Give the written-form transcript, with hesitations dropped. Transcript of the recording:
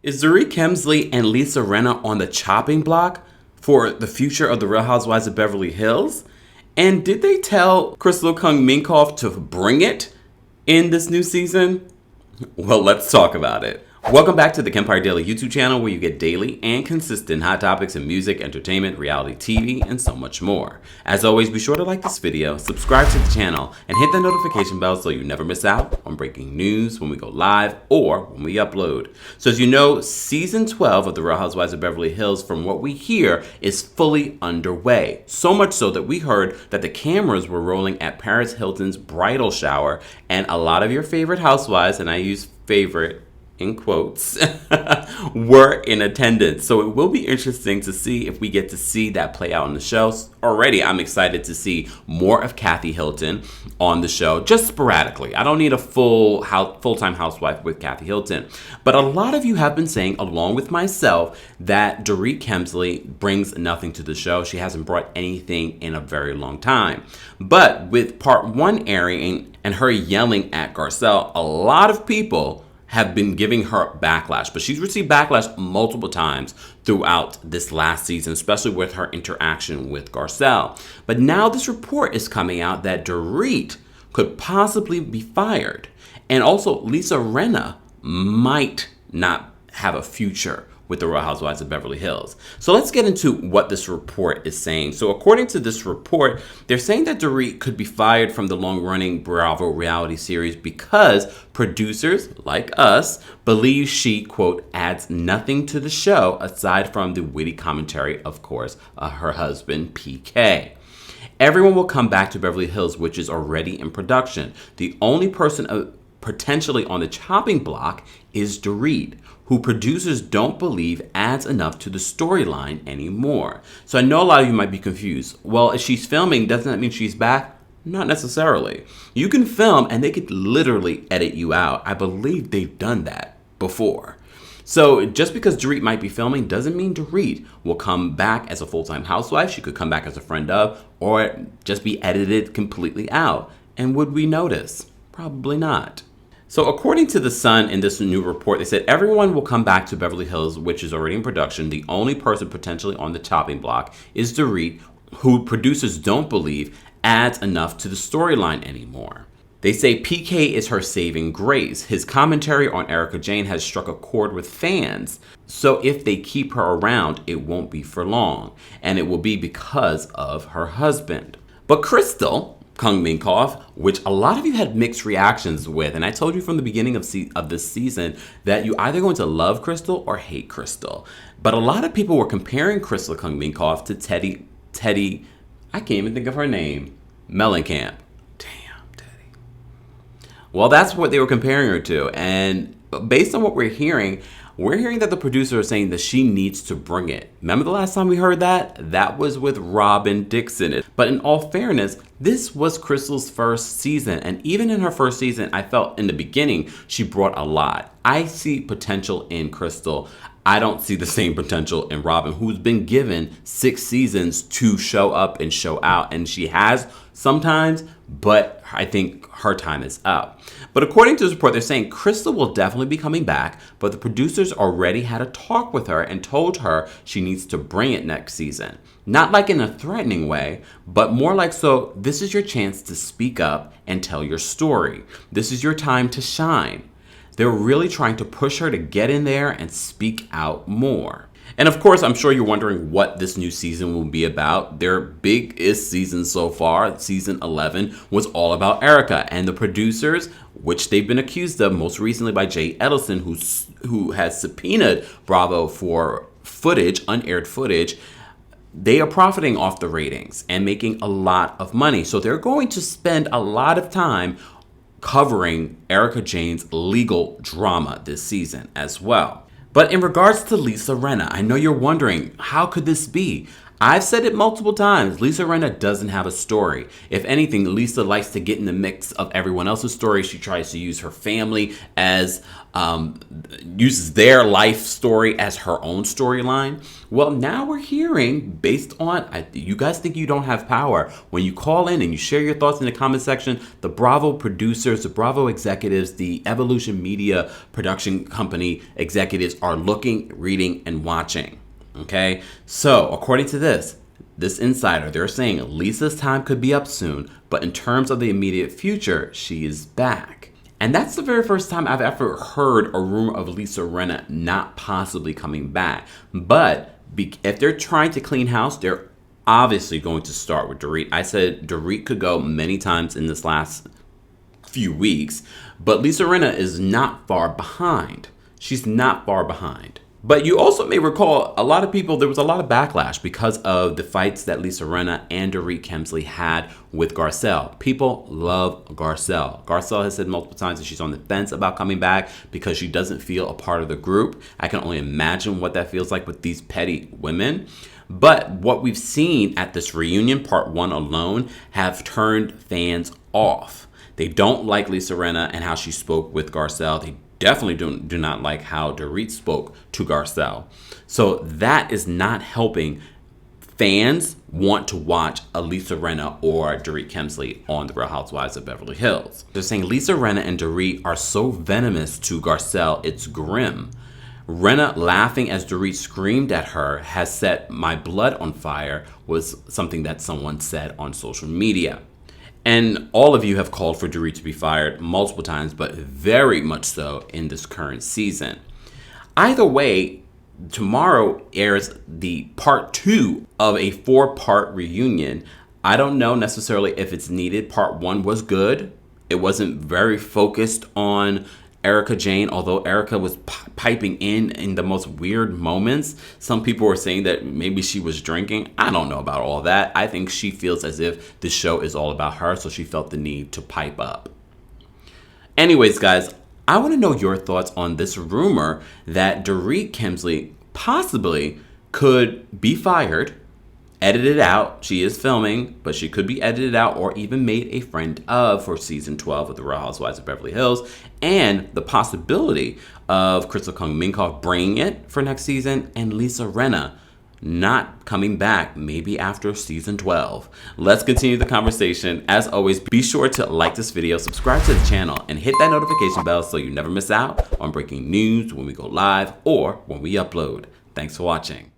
Is Dorit Kemsley and Lisa Rinna on the chopping block for the future of the Real Housewives of Beverly Hills? And did they tell Crystal Kung Minkoff to bring it in this new season? Well, let's talk about it. Welcome back to the Kempire Daily YouTube channel, where you get daily and consistent hot topics in music, entertainment, reality TV, and so much more. As always, be sure to like this video, subscribe to the channel, and hit the notification bell so you never miss out on breaking news when we go live or when we upload. So as you know, season 12 of the Real Housewives of Beverly Hills, from what we hear, is fully underway. So much so that we heard that the cameras were rolling at Paris Hilton's bridal shower, and a lot of your favorite housewives, and I use favorite in quotes, were in attendance. So it will be interesting to see if we get to see that play out on the show. Already, I'm excited to see more of Kathy Hilton on the show, just sporadically. I don't need a full-time housewife with Kathy Hilton. But a lot of you have been saying, along with myself, that Dorit Kemsley brings nothing to the show. She hasn't brought anything in a very long time. But with part 1 airing and her yelling at Garcelle, a lot of people have been giving her backlash, but she's received backlash multiple times throughout this last season, especially with her interaction with Garcelle. But now this report is coming out that Dorit could possibly be fired, and also Lisa Rinna might not have a future with the Real Housewives of Beverly Hills. So let's get into what this report is saying. So according to this report, they're saying that Dorit could be fired from the long-running Bravo reality series because producers, like us, believe she, quote, adds nothing to the show aside from the witty commentary, of course, her husband, PK. Everyone will come back to Beverly Hills, which is already in production. The only person potentially on the chopping block is Dorit, who producers don't believe adds enough to the storyline anymore. So I know a lot of you might be confused. Well, if she's filming, doesn't that mean she's back? Not necessarily. You can film and they could literally edit you out. I believe they've done that before. So just because Dorit might be filming doesn't mean Dorit will come back as a full-time housewife. She could come back as a friend of, or just be edited completely out. And would we notice? Probably not. So according to The Sun, in this new report, they said everyone will come back to Beverly Hills, which is already in production. The only person potentially on the chopping block is Dorit, who producers don't believe adds enough to the storyline anymore. They say PK is her saving grace. His commentary on Erika Jayne has struck a chord with fans. So if they keep her around, it won't be for long. And it will be because of her husband. But Crystal Kung Minkoff, which a lot of you had mixed reactions with, and I told you from the beginning of this season that you either going to love Crystal or hate Crystal. But a lot of people were comparing Crystal Kung Minkoff to Teddi, I can't even think of her name, Mellencamp. Damn, Teddi. Well, that's what they were comparing her to, and based on what we're hearing that the producer is saying that she needs to bring it. Remember the last time we heard that? That was with Rob and Dixon. But in all fairness, this was Crystal's first season. And even in her first season, I felt in the beginning, she brought a lot. I see potential in Crystal. I don't see the same potential in Robin, who's been given 6 seasons to show up and show out. And she has sometimes, but I think her time is up. But according to this report, they're saying Crystal will definitely be coming back, but the producers already had a talk with her and told her she needs to bring it next season. Not like in a threatening way, but more like, so this is your chance to speak up and tell your story. This is your time to shine. They're really trying to push her to get in there and speak out more. And of course, I'm sure you're wondering what this new season will be about. Their biggest season so far, season 11, was all about Erika. And the producers, which they've been accused of most recently by Jay Edelson, who has subpoenaed Bravo for footage, unaired footage, they are profiting off the ratings and making a lot of money. So they're going to spend a lot of time covering Erika Jayne's legal drama this season as well. But in regards to Lisa Rinna, I know you're wondering, how could this be? I've said it multiple times. Lisa Rinna doesn't have a story. If anything, Lisa likes to get in the mix of everyone else's story. She tries to use her family as, uses their life story as her own storyline. Well, now we're hearing, based on, you guys think you don't have power. When you call in and you share your thoughts in the comment section, the Bravo producers, the Bravo executives, the Evolution Media production company executives are looking, reading, and watching. Okay, so according to this insider, they're saying Lisa's time could be up soon, but in terms of the immediate future, she is back. And that's the very first time I've ever heard a rumor of Lisa Rinna not possibly coming back. But if they're trying to clean house, they're obviously going to start with Dorit. I said Dorit could go many times in this last few weeks, but Lisa Rinna is not far behind. She's not far behind. But you also may recall there was a lot of backlash because of the fights that Lisa Rinna and Dorit Kemsley had with Garcelle. People love Garcelle. Garcelle has said multiple times that she's on the fence about coming back because she doesn't feel a part of the group. I can only imagine what that feels like with these petty women. But what we've seen at this reunion, part 1 alone, have turned fans off. They don't like Lisa Rinna and how she spoke with Garcelle. They definitely do not like how Dorit spoke to Garcelle. So that is not helping fans want to watch a Lisa Rinna or Dorit Kemsley on The Real Housewives of Beverly Hills. They're saying Lisa Rinna and Dorit are so venomous to Garcelle, it's grim. Rinna laughing as Dorit screamed at her has set my blood on fire, was something that someone said on social media. And all of you have called for Dorit to be fired multiple times, but very much so in this current season. Either way, tomorrow airs the part 2 of a 4-part reunion. I don't know necessarily if it's needed. Part 1 was good. It wasn't very focused on Erica Jane, although Erica was piping in the most weird moments. Some people were saying that maybe she was drinking. I don't know about all that. I think she feels as if the show is all about her, so she felt the need to pipe up. Anyways, guys, I want to know your thoughts on this rumor that Dorit Kemsley possibly could be fired, edited out. She is filming, but she could be edited out or even made a friend of for season 12 of The Real Housewives of Beverly Hills, and the possibility of Crystal Kung Minkoff bringing it for next season and Lisa Rinna not coming back maybe after season 12. Let's continue the conversation. As always, be sure to like this video, subscribe to the channel, and hit that notification bell so you never miss out on breaking news when we go live or when we upload. Thanks for watching.